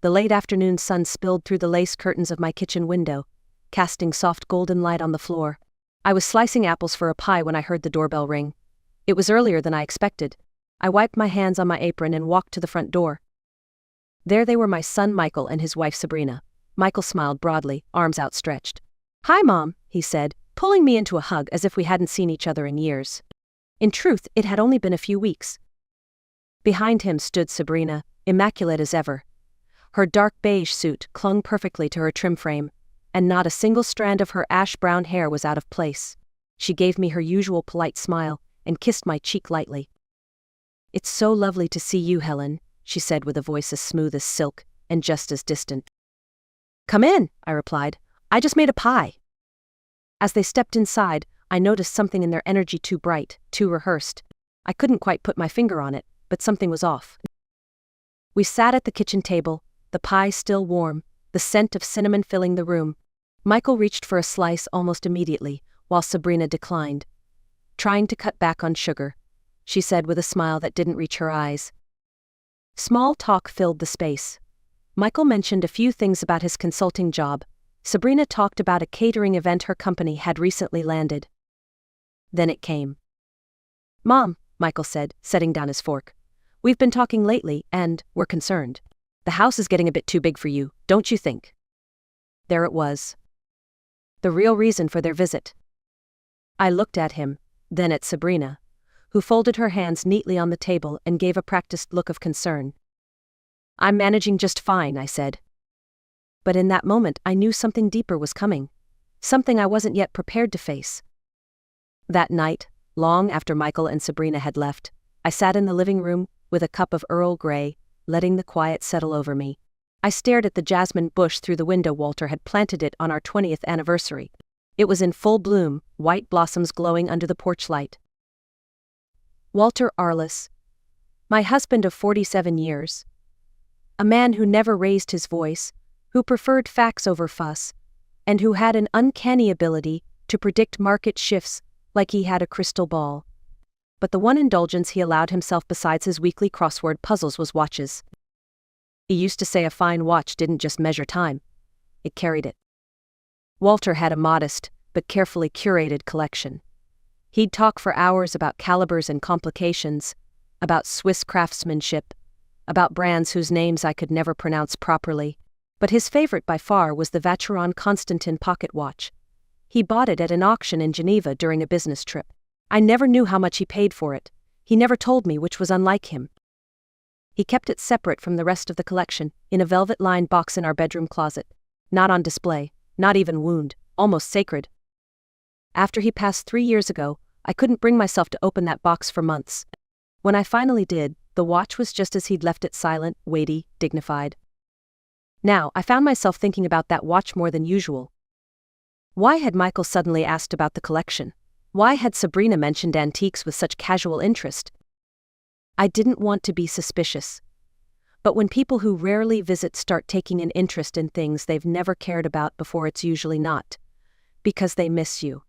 The late afternoon sun spilled through the lace curtains of my kitchen window, casting soft golden light on the floor. I was slicing apples for a pie when I heard the doorbell ring. It was earlier than I expected. I wiped my hands on my apron and walked to the front door. There they were, my son Michael and his wife Sabrina. Michael smiled broadly, arms outstretched. "Hi, Mom," he said, pulling me into a hug as if we hadn't seen each other in years. In truth, it had only been a few weeks. Behind him stood Sabrina, immaculate as ever. Her dark beige suit clung perfectly to her trim frame, and not a single strand of her ash-brown hair was out of place. She gave me her usual polite smile and kissed my cheek lightly. "It's so lovely to see you, Helen," she said with a voice as smooth as silk and just as distant. "Come in," I replied. "I just made a pie." As they stepped inside, I noticed something in their energy too bright, too rehearsed. I couldn't quite put my finger on it, but something was off. We sat at the kitchen table, the pie still warm, the scent of cinnamon filling the room. Michael reached for a slice almost immediately, while Sabrina declined. "Trying to cut back on sugar," she said with a smile that didn't reach her eyes. Small talk filled the space. Michael mentioned a few things about his consulting job. Sabrina talked about a catering event her company had recently landed. Then it came. "Mom," Michael said, setting down his fork. "We've been talking lately, and we're concerned. The house is getting a bit too big for you, don't you think?" There it was. The real reason for their visit. I looked at him, then at Sabrina, who folded her hands neatly on the table and gave a practiced look of concern. "I'm managing just fine," I said. But in that moment I knew something deeper was coming, something I wasn't yet prepared to face. That night, long after Michael and Sabrina had left, I sat in the living room with a cup of Earl Grey, letting the quiet settle over me. I stared at the jasmine bush through the window. Walter had planted it on our 20th anniversary. It was in full bloom, white blossoms glowing under the porch light. Walter Arliss, my husband of 47 years. A man who never raised his voice, who preferred facts over fuss, and who had an uncanny ability to predict market shifts like he had a crystal ball. But the one indulgence he allowed himself besides his weekly crossword puzzles was watches. He used to say a fine watch didn't just measure time, it carried it. Walter had a modest, but carefully curated collection. He'd talk for hours about calibers and complications, about Swiss craftsmanship, about brands whose names I could never pronounce properly, but his favorite by far was the Vacheron Constantin pocket watch. He bought it at an auction in Geneva during a business trip. I never knew how much he paid for it. He never told me, which was unlike him. He kept it separate from the rest of the collection, in a velvet-lined box in our bedroom closet. Not on display, not even wound, almost sacred. After he passed 3 years ago, I couldn't bring myself to open that box for months. When I finally did, the watch was just as he'd left it, silent, weighty, dignified. Now, I found myself thinking about that watch more than usual. Why had Michael suddenly asked about the collection? Why had Sabrina mentioned antiques with such casual interest? I didn't want to be suspicious. But when people who rarely visit start taking an interest in things they've never cared about before, it's usually not because they miss you.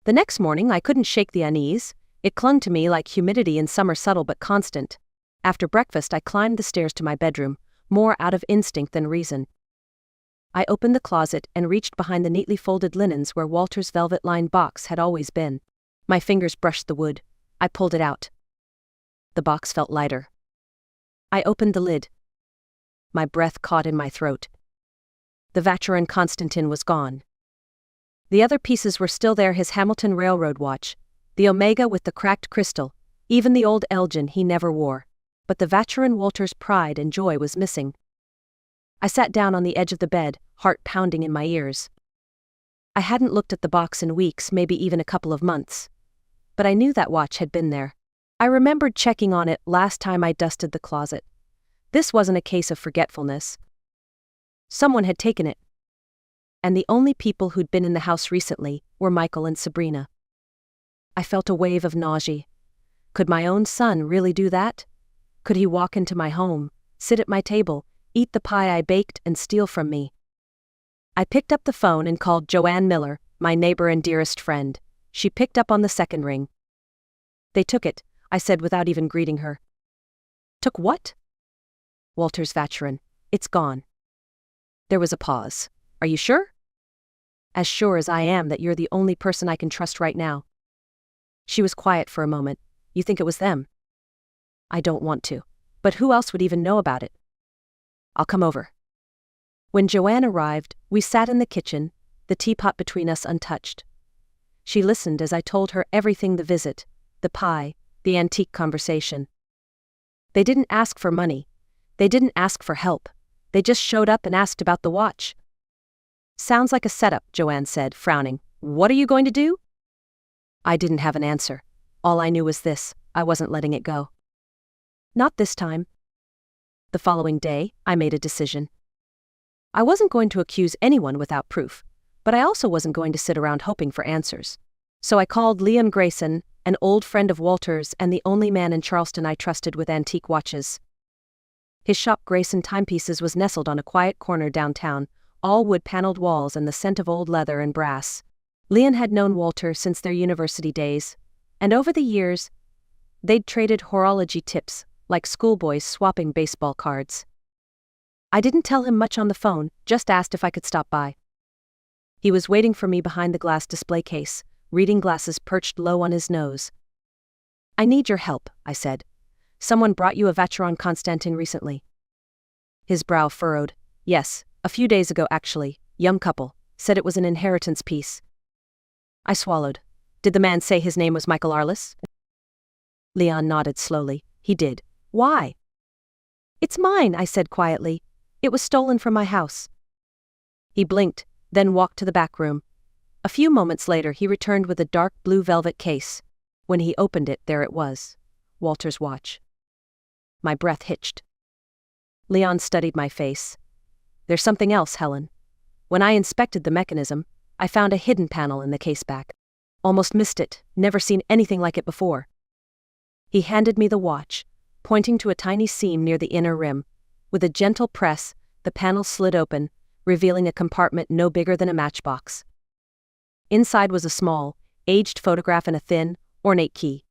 The next morning I couldn't shake the unease. It clung to me like humidity in summer, subtle but constant. After breakfast I climbed the stairs to my bedroom, more out of instinct than reason. I opened the closet and reached behind the neatly folded linens where Walter's velvet-lined box had always been. My fingers brushed the wood. I pulled it out. The box felt lighter. I opened the lid. My breath caught in my throat. The Vacheron Constantin was gone. The other pieces were still there: his Hamilton Railroad watch, the Omega with the cracked crystal, even the old Elgin he never wore. But the Vacheron Walter's pride and joy was missing. I sat down on the edge of the bed, heart pounding in my ears. I hadn't looked at the box in weeks, maybe even a couple of months. But I knew that watch had been there. I remembered checking on it last time I dusted the closet. This wasn't a case of forgetfulness. Someone had taken it. And the only people who'd been in the house recently were Michael and Sabrina. I felt a wave of nausea. Could my own son really do that? Could he walk into my home, sit at my table, eat the pie I baked, and steal from me? I picked up the phone and called Joanne Miller, my neighbor and dearest friend. She picked up on the second ring. "They took it," I said without even greeting her. "Took what?" "Walter's Vacheron. It's gone. There was a pause. Are you sure? As sure as I am that you're the only person I can trust right now. She was quiet for a moment. You think it was them? I don't want to. But who else would even know about it? I'll come over. When Joanne arrived, we sat in the kitchen, the teapot between us untouched. She listened as I told her everything: the visit, the pie, the antique conversation. They didn't ask for money. They didn't ask for help. They just showed up and asked about the watch. Sounds like a setup, Joanne said, frowning. What are you going to do? I didn't have an answer. All I knew was this: I wasn't letting it go. Not this time. The following day, I made a decision. I wasn't going to accuse anyone without proof, but I also wasn't going to sit around hoping for answers. So I called Liam Grayson, an old friend of Walter's and the only man in Charleston I trusted with antique watches. His shop, Grayson Timepieces, was nestled on a quiet corner downtown, all wood-paneled walls and the scent of old leather and brass. Leon had known Walter since their university days, and over the years, they'd traded horology tips, like schoolboys swapping baseball cards. I didn't tell him much on the phone, just asked if I could stop by. He was waiting for me behind the glass display case, reading glasses perched low on his nose. I need your help, I said. Someone brought you a Vacheron Constantin recently. His brow furrowed. Yes, a few days ago actually. Young couple. Said it was an inheritance piece. I swallowed. Did the man say his name was Michael Arliss? Leon nodded slowly. He did. Why? It's mine, I said quietly. It was stolen from my house. He blinked, then walked to the back room. A few moments later he returned with a dark blue velvet case. When he opened it, there it was. Walter's watch. My breath hitched. Leon studied my face. There's something else, Helen. When I inspected the mechanism, I found a hidden panel in the case back. Almost missed it, never seen anything like it before. He handed me the watch, pointing to a tiny seam near the inner rim. With a gentle press, the panel slid open, revealing a compartment no bigger than a matchbox. Inside was a small, aged photograph and a thin, ornate key.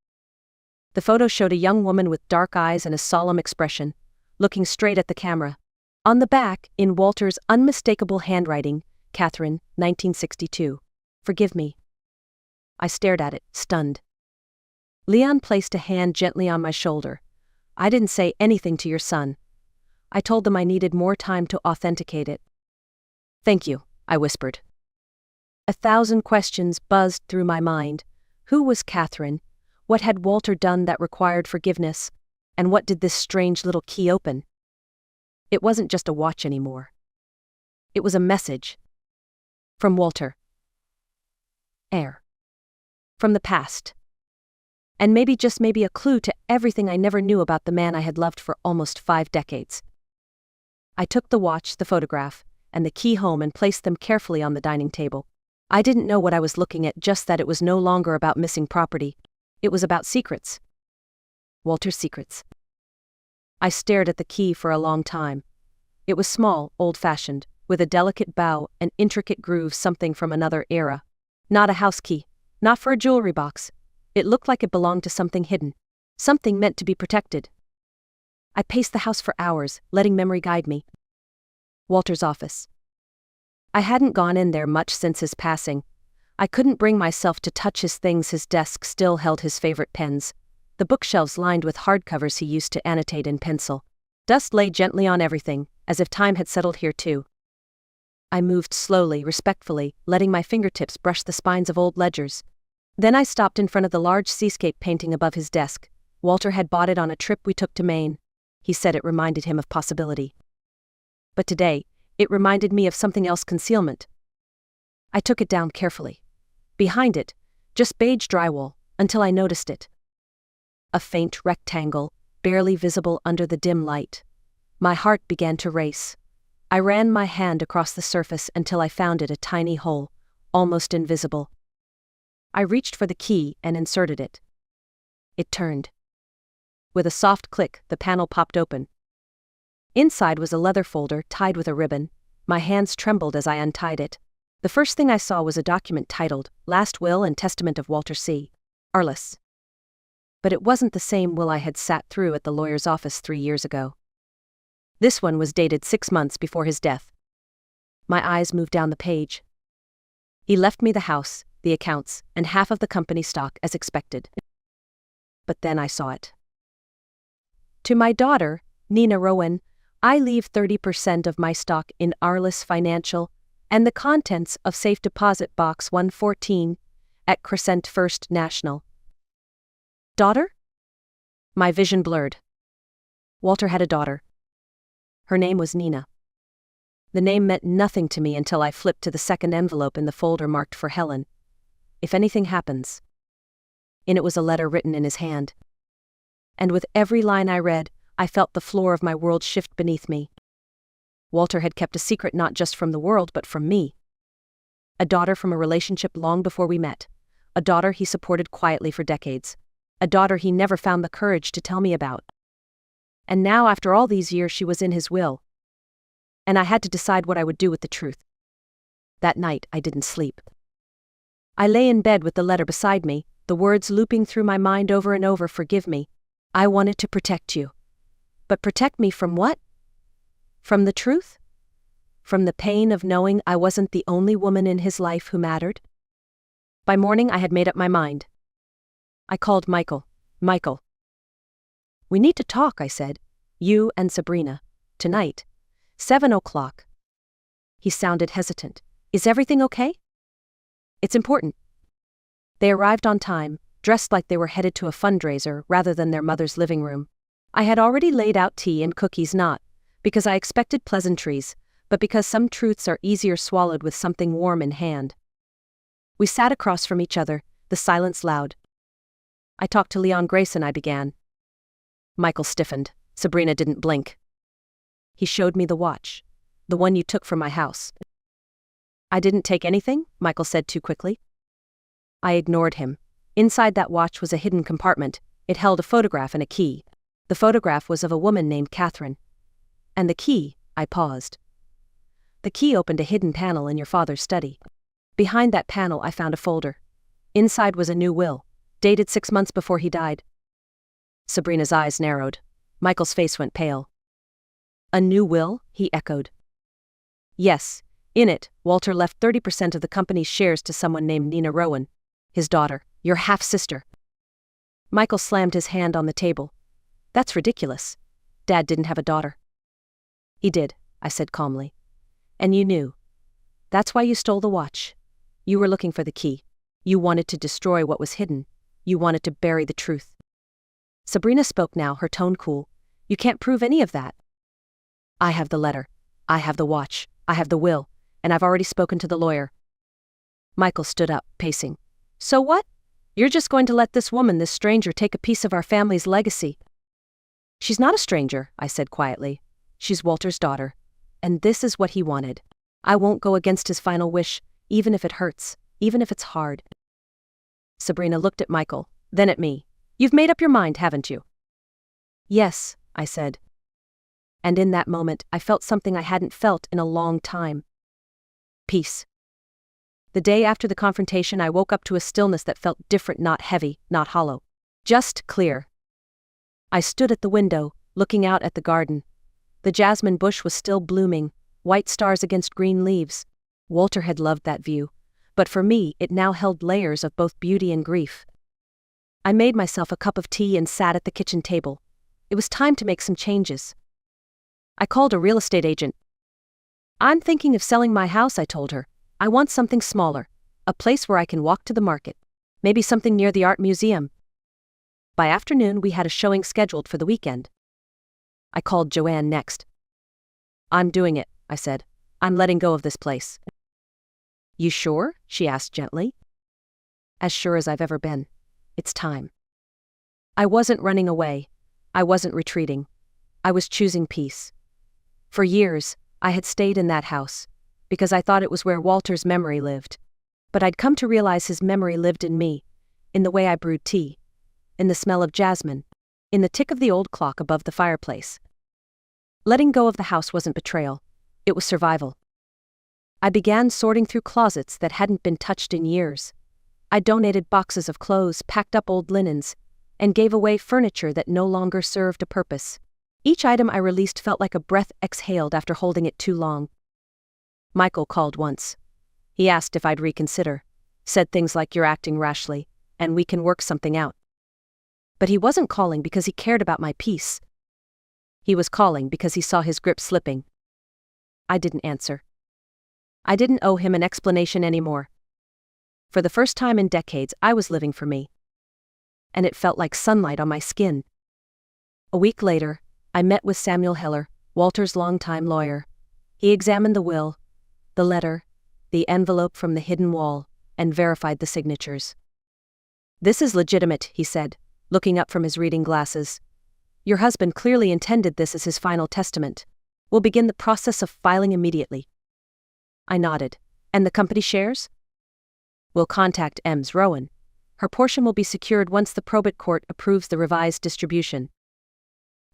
The photo showed a young woman with dark eyes and a solemn expression, looking straight at the camera. On the back, in Walter's unmistakable handwriting, Catherine, 1962. Forgive me. I stared at it, stunned. Leon placed a hand gently on my shoulder. I didn't say anything to your son. I told them I needed more time to authenticate it. Thank you, I whispered. 1,000 questions buzzed through my mind. Who was Catherine? What had Walter done that required forgiveness? And what did this strange little key open? It wasn't just a watch anymore. It was a message. From Walter. Heir. From the past. And maybe, just maybe, a clue to everything I never knew about the man I had loved for almost 5 decades. I took the watch, the photograph, and the key home and placed them carefully on the dining table. I didn't know what I was looking at, just that it was no longer about missing property. It was about secrets. Walter's secrets. I stared at the key for a long time. It was small, old-fashioned, with a delicate bow and intricate grooves, something from another era. Not a house key, not for a jewelry box. It looked like it belonged to something hidden, something meant to be protected. I paced the house for hours, letting memory guide me. Walter's office. I hadn't gone in there much since his passing. I couldn't bring myself to touch his things. His desk still held his favorite pens, the bookshelves lined with hardcovers he used to annotate in pencil. Dust lay gently on everything, as if time had settled here too. I moved slowly, respectfully, letting my fingertips brush the spines of old ledgers. Then I stopped in front of the large seascape painting above his desk. Walter had bought it on a trip we took to Maine. He said it reminded him of possibility. But today, it reminded me of something else: concealment. I took it down carefully. Behind it, just beige drywall, until I noticed it. A faint rectangle, barely visible under the dim light. My heart began to race. I ran my hand across the surface until I found it a tiny hole, almost invisible. I reached for the key and inserted it. It turned. With a soft click, the panel popped open. Inside was a leather folder tied with a ribbon. My hands trembled as I untied it. The first thing I saw was a document titled, Last Will and Testament of Walter C. Arliss. But it wasn't the same will I had sat through at the lawyer's office 3 years ago. This one was dated 6 months before his death. My eyes moved down the page. He left me the house, the accounts, and half of the company stock as expected. But then I saw it. To my daughter, Nina Rowan, I leave 30% of my stock in Arliss Financial and the contents of Safe Deposit Box 114 at Crescent First National. Daughter? My vision blurred. Walter had a daughter. Her name was Nina. The name meant nothing to me until I flipped to the second envelope in the folder marked for Helen. If anything happens. In it was a letter written in his hand. And with every line I read, I felt the floor of my world shift beneath me. Walter had kept a secret not just from the world but from me. A daughter from a relationship long before we met. A daughter he supported quietly for decades. A daughter he never found the courage to tell me about. And now, after all these years, she was in his will. And I had to decide what I would do with the truth. That night, I didn't sleep. I lay in bed with the letter beside me, the words looping through my mind over and over. Forgive me. I wanted to protect you. But protect me from what? From the truth? From the pain of knowing I wasn't the only woman in his life who mattered? By morning, I had made up my mind. I called Michael. Michael. We need to talk, I said. You and Sabrina. Tonight. 7 o'clock. He sounded hesitant. Is everything okay? It's important. They arrived on time, dressed like they were headed to a fundraiser rather than their mother's living room. I had already laid out tea and cookies, not because I expected pleasantries, but because some truths are easier swallowed with something warm in hand. We sat across from each other, the silence loud. I talked to Leon Grayson, I began. Michael stiffened. Sabrina didn't blink. He showed me the watch. The one you took from my house. I didn't take anything, Michael said too quickly. I ignored him. Inside that watch was a hidden compartment. It held a photograph and a key. The photograph was of a woman named Catherine. And the key, I paused. The key opened a hidden panel in your father's study. Behind that panel I found a folder. Inside was a new will, dated 6 months before he died. Sabrina's eyes narrowed. Michael's face went pale. A new will? He echoed. Yes, in it, Walter left 30% of the company's shares to someone named Nina Rowan, his daughter, your half-sister. Michael slammed his hand on the table. That's ridiculous. Dad didn't have a daughter. He did, I said calmly. And you knew. That's why you stole the watch. You were looking for the key. You wanted to destroy what was hidden. You wanted to bury the truth. Sabrina spoke now, her tone cool. You can't prove any of that. I have the letter. I have the watch. I have the will. And I've already spoken to the lawyer. Michael stood up, pacing. So what? You're just going to let this woman, this stranger, take a piece of our family's legacy? She's not a stranger, I said quietly. She's Walter's daughter. And this is what he wanted. I won't go against his final wish, even if it hurts, even if it's hard. Sabrina looked at Michael, then at me. You've made up your mind, haven't you? Yes, I said. And in that moment, I felt something I hadn't felt in a long time. Peace. The day after the confrontation, I woke up to a stillness that felt different, not heavy, not hollow. Just clear. I stood at the window, looking out at the garden. The jasmine bush was still blooming, white stars against green leaves. Walter had loved that view, but for me, it now held layers of both beauty and grief. I made myself a cup of tea and sat at the kitchen table. It was time to make some changes. I called a real estate agent. I'm thinking of selling my house, I told her. I want something smaller, a place where I can walk to the market, maybe something near the art museum. By afternoon, we had a showing scheduled for the weekend. I called Joanne next. I'm doing it, I said. I'm letting go of this place. You sure? She asked gently. As sure as I've ever been. It's time. I wasn't running away. I wasn't retreating. I was choosing peace. For years, I had stayed in that house, because I thought it was where Walter's memory lived. But I'd come to realize his memory lived in me, in the way I brewed tea, in the smell of jasmine, in the tick of the old clock above the fireplace. Letting go of the house wasn't betrayal, it was survival. I began sorting through closets that hadn't been touched in years. I donated boxes of clothes, packed up old linens, and gave away furniture that no longer served a purpose. Each item I released felt like a breath exhaled after holding it too long. Michael called once. He asked if I'd reconsider, said things like "you're acting rashly, and we can work something out." But he wasn't calling because he cared about my peace. He was calling because he saw his grip slipping. I didn't answer. I didn't owe him an explanation anymore. For the first time in decades, I was living for me. And it felt like sunlight on my skin. A week later, I met with Samuel Heller, Walter's longtime lawyer. He examined the will, the letter, the envelope from the hidden wall, and verified the signatures. "This is legitimate," he said, looking up from his reading glasses. "Your husband clearly intended this as his final testament. We'll begin the process of filing immediately." I nodded. "And the company shares?" "We'll contact Ems Rowan. Her portion will be secured once the probate court approves the revised distribution."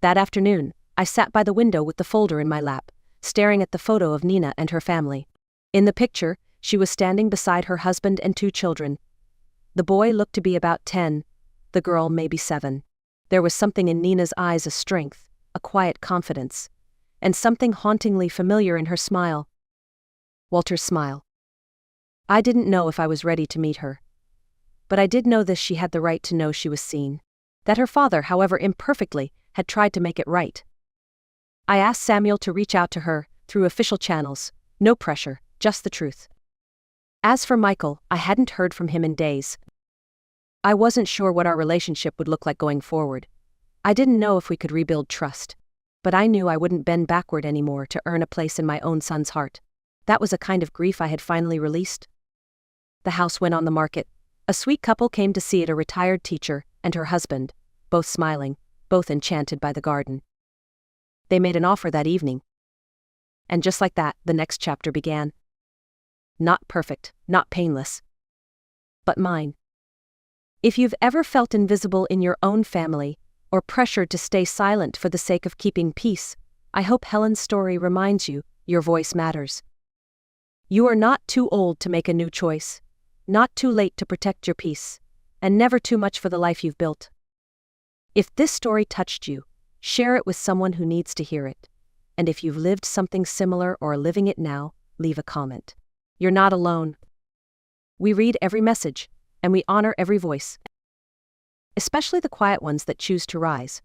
That afternoon, I sat by the window with the folder in my lap, staring at the photo of Nina and her family. In the picture, she was standing beside her husband and 2 children. The boy looked to be about 10, the girl maybe 7. There was something in Nina's eyes, a strength, a quiet confidence, and something hauntingly familiar in her smile. Walter's smile. I didn't know if I was ready to meet her. But I did know this: she had the right to know she was seen. That her father, however imperfectly, had tried to make it right. I asked Samuel to reach out to her, through official channels. No pressure, just the truth. As for Michael, I hadn't heard from him in days. I wasn't sure what our relationship would look like going forward. I didn't know if we could rebuild trust. But I knew I wouldn't bend backward anymore to earn a place in my own son's heart. That was a kind of grief I had finally released. The house went on the market. A sweet couple came to see it, a retired teacher and her husband, both smiling, both enchanted by the garden. They made an offer that evening. And just like that, the next chapter began. Not perfect, not painless, but mine. If you've ever felt invisible in your own family, or pressured to stay silent for the sake of keeping peace, I hope Helen's story reminds you your voice matters. You are not too old to make a new choice, not too late to protect your peace, and never too much for the life you've built. If this story touched you, share it with someone who needs to hear it. And if you've lived something similar or are living it now, leave a comment. You're not alone. We read every message, and we honor every voice, especially the quiet ones that choose to rise.